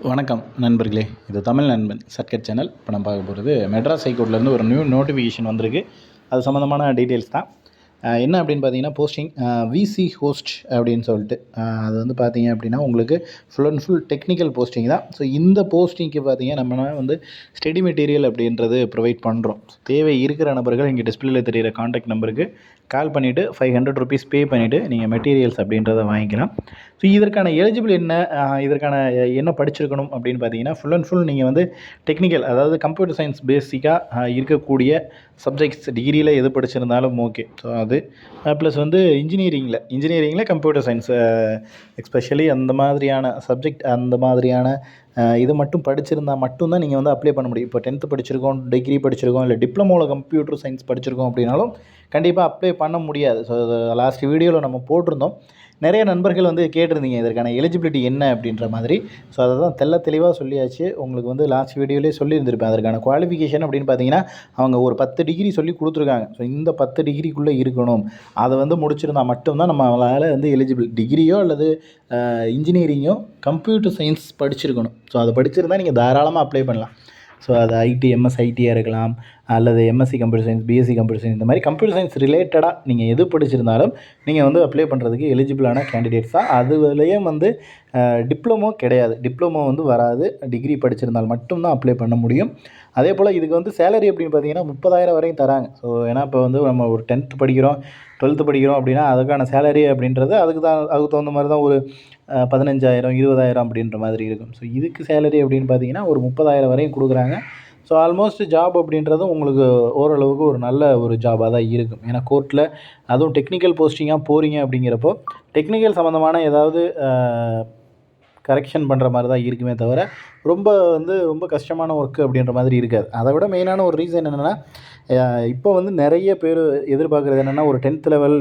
வணக்கம் நண்பர்களே, இது தமிழ் நண்பன் சர்க்கட் சேனல். இப்போ நம்ம பார்க்க போகிறது மெட்ராஸ் ஹைகோர்ட்லேருந்து ஒரு நியூ நோட்டிஃபிகேஷன் வந்திருக்கு. அது சம்மந்தமான டீட்டெயில்ஸ் தான். என்ன அப்படின்னு பார்த்தீங்கன்னா, போஸ்டிங் விசி ஹோஸ்ட் அப்படின்னு சொல்லிட்டு அது வந்து பார்த்தீங்க அப்படின்னா உங்களுக்கு full and full technical posting தான். ஸோ இந்த போஸ்டிங்க்கு பார்த்தீங்கன்னா நம்ம வந்து ஸ்டடி மெட்டீரியல் அப்படின்றது ப்ரொவைட் பண்ணுறோம். தேவை இருக்கிற நபர்கள் இங்கே டிஸ்பிளேல தெரிகிற காண்டாக்ட் நம்பருக்கு கால் பண்ணிவிட்டு ₹500 பே பண்ணிவிட்டு நீங்கள் மெட்டீரியல்ஸ் அப்படின்றத வாங்கிக்கலாம். ஸோ இதற்கான எலிஜிபிள் என்ன, இதற்கான என்ன படிச்சிருக்கணும் அப்படின்னு பார்த்தீங்கன்னா, ஃபுல் அண்ட் ஃபுல் நீங்கள் வந்து டெக்னிக்கல், அதாவது கம்ப்யூட்டர் சயின்ஸ் பேசிக்காக இருக்கக்கூடிய சப்ஜெக்ட்ஸ் டிகிரியில் எது படிச்சிருந்தாலும் ஓகே. ஸோ அது ப்ளஸ் வந்து இன்ஜினியரிங்கில் கம்ப்யூட்டர் சயின்ஸ் எஸ்பெஷலி அந்த மாதிரியான சப்ஜெக்ட், அந்த மாதிரியான இது மட்டும் படிச்சிருந்தால் மட்டும்தான் நீங்கள் வந்து அப்ளை பண்ண முடியும். இப்போ 10th படிச்சிருக்கோம், டிகிரி படிச்சிருக்கோம், இல்லை டிப்ளமோவில் கம்ப்யூட்டர் சயின்ஸ் படிச்சிருக்கோம் அப்படின்னாலும் கண்டிப்பாக அப்ளை பண்ண முடியாது. ஸோ லாஸ்ட் வீடியோவில் நம்ம போட்டிருந்தோம். நிறைய நண்பர்கள் வந்து கேட்டிருந்தீங்க இதற்கான எலிஜிபிலிட்டி என்ன அப்படின்ற மாதிரி. ஸோ அதை தான் தெளிவாக சொல்லியாச்சு. உங்களுக்கு வந்து லாஸ்ட் வீடியோலேயே சொல்லியிருந்திருப்பேன். அதற்கான குவாலிஃபிகேஷன் அப்படின்னு பார்த்தீங்கன்னா, அவங்க ஒரு 10 டிகிரி சொல்லி கொடுத்துருக்காங்க. ஸோ இந்த 10 டிகிரிக்குள்ளே இருக்கணும். அதை வந்து முடிச்சிருந்தா மட்டும்தான் நம்மளால் வந்து எலிஜிபிள். டிகிரியோ அல்லது இன்ஜினியரிங்கோ கம்ப்யூட்டர் சயின்ஸ் படிச்சிருக்கணும். ஸோ அதை படிச்சிருந்தால் நீங்கள் தாராளமாக அப்ளை பண்ணலாம். ஸோ அது எம்எஸ் ஐடியாக இருக்கலாம், அல்லது MSc computer science, BSc computer science, இந்த மாதிரி கம்ப்யூட்டர் சயின்ஸ் ரிலேட்டடாக நீங்கள் எது படிச்சிருந்தாலும் நீங்கள் வந்து அப்ளை பண்ணுறதுக்கு எலிஜிபிளான கேண்டிடேட்ஸ் தான். அதுலேயும் வந்து டிப்ளமோ கிடையாது, டிப்ளமோ வந்து வராது. டிகிரி படிச்சிருந்தால் மட்டும்தான் அப்ளை பண்ண முடியும். அதே போல் இதுக்கு வந்து சேலரி அப்படின்னு பார்த்தீங்கன்னா 30,000 வரையும் தராங்க. ஸோ ஏன்னா இப்போ வந்து நம்ம ஒரு 10th படிக்கிறோம், 12th படிக்கிறோம் அப்படின்னா அதுக்கான சேலரி அப்படின்றது அதுக்கு தகுந்த மாதிரி தான் ஒரு 15,000 20,000 அப்படின்ற மாதிரி இருக்கும். ஸோ இதுக்கு சேலரி அப்படின்னு பார்த்தீங்கன்னா ஒரு 30,000 வரையும் கொடுக்குறாங்க. ஸோ ஆல்மோஸ்ட் ஜாப் அப்படின்றது உங்களுக்கு ஓரளவுக்கு ஒரு நல்ல ஒரு ஜாபாக தான் இருக்கும். ஏன்னா கோர்ட்டில் அதுவும் டெக்னிக்கல் போஸ்டிங்காக போகிறீங்க அப்படிங்கிறப்போ டெக்னிக்கல் சம்மந்தமான ஏதாவது கரெக்ஷன் பண்ணுற மாதிரி தான் இருக்குமே தவிர ரொம்ப கஷ்டமான ஒர்க்கு அப்படின்ற மாதிரி இருக்காது. அதை விட மெயினான ஒரு ரீசன் என்னென்னா, இப்போ வந்து நிறைய பேர் எதிர்பார்க்குறது என்னென்னா, ஒரு 10th லெவல்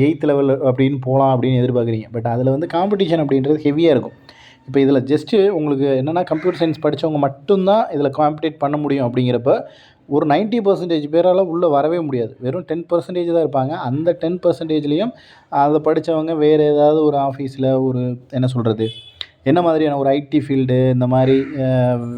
8th லெவல் அப்படின்னு போகலாம் அப்படின்னு எதிர்பார்க்குறீங்க. பட் அதில் வந்து காம்படிஷன் அப்படின்றது ஹெவியாக இருக்கும். இப்போ இதில் ஜஸ்ட்டு உங்களுக்கு என்னென்னா, கம்ப்யூட்டர் சயின்ஸ் படித்தவங்க மட்டும்தான் இதில் காம்படேட் பண்ண முடியும். அப்படிங்கிறப்ப ஒரு 90% பேரால் உள்ளே வரவே முடியாது. வெறும் 10% தான் இருப்பாங்க. அந்த 10%லேயும் அதை படித்தவங்க வேறு ஏதாவது ஒரு ஆஃபீஸில் ஒரு என்ன சொல்கிறது, என்ன மாதிரியான ஒரு ஐடி ஃபீல்டு, இந்த மாதிரி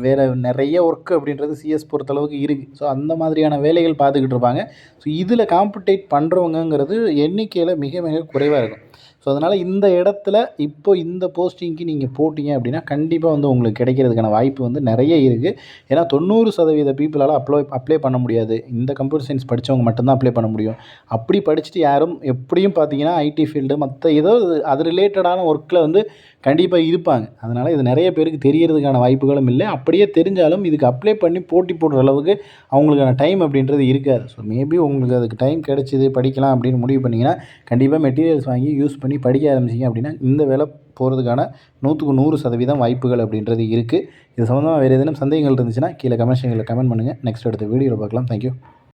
வேறு நிறைய ஒர்க்கு அப்படின்றது சிஎஸ் பொறுத்தளவுக்கு இருக்குது. ஸோ அந்த மாதிரியான வேலைகள் பார்த்துக்கிட்டு இருப்பாங்க. ஸோ இதில் காம்படேட் பண்ணுறவங்கங்கிறது எண்ணிக்கையில் மிக மிக குறைவாக இருக்கும். ஸோ அதனால் இந்த இடத்துல இப்போ இந்த போஸ்டிங்க்கு நீங்கள் போட்டிங்க அப்படின்னா கண்டிப்பாக வந்து உங்களுக்கு கிடைக்கிறதுக்கான வாய்ப்பு வந்து நிறைய இருக்குது. ஏன்னா 90% பீப்புளால் அப்ளை பண்ண முடியாது. இந்த கம்ப்யூட்டர் சயின்ஸ் படித்தவங்க மட்டும்தான் அப்ளை பண்ண முடியும். அப்படி படிச்சுட்டு யாரும் எப்படியும் பார்த்தீங்கன்னா ஐடி ஃபீல்டு மற்ற ஏதோ அது ரிலேட்டடான ஒர்க்கில் வந்து கண்டிப்பாக இருப்பாங்க. அதனால் இது நிறைய பேருக்கு தெரியறதுக்கான வாய்ப்புகளும் இல்லை. அப்படியே தெரிஞ்சாலும் இதுக்கு அப்ளை பண்ணி போட்டி போடுற அளவுக்கு அவங்களுக்கான டைம் அப்படின்றது இருக்காது. ஸோ மேபி உங்களுக்கு அதுக்கு டைம் கிடச்சிது படிக்கலாம் அப்படின்னு முடிவு பண்ணிங்கன்னா கண்டிப்பாக மெட்டீரியல்ஸ் வாங்கி யூஸ் பண்ணி படிக்க ஆரம்பிச்சிங்க அப்படின்னா இந்த வேலை போகிறதுக்கான 100க்கு 100% வாய்ப்புகள் அப்படின்றது இருக்குது. இது சம்மந்தமாக வேறு ஏதேனும் சந்தேகங்கள் இருந்துச்சுன்னா கீழே கமெண்ட் செக்ஷனில் கமெண்ட் பண்ணுங்கள். நெக்ஸ்ட் அடுத்த வீடியோவில் பார்க்கலாம். தேங்க்யூ.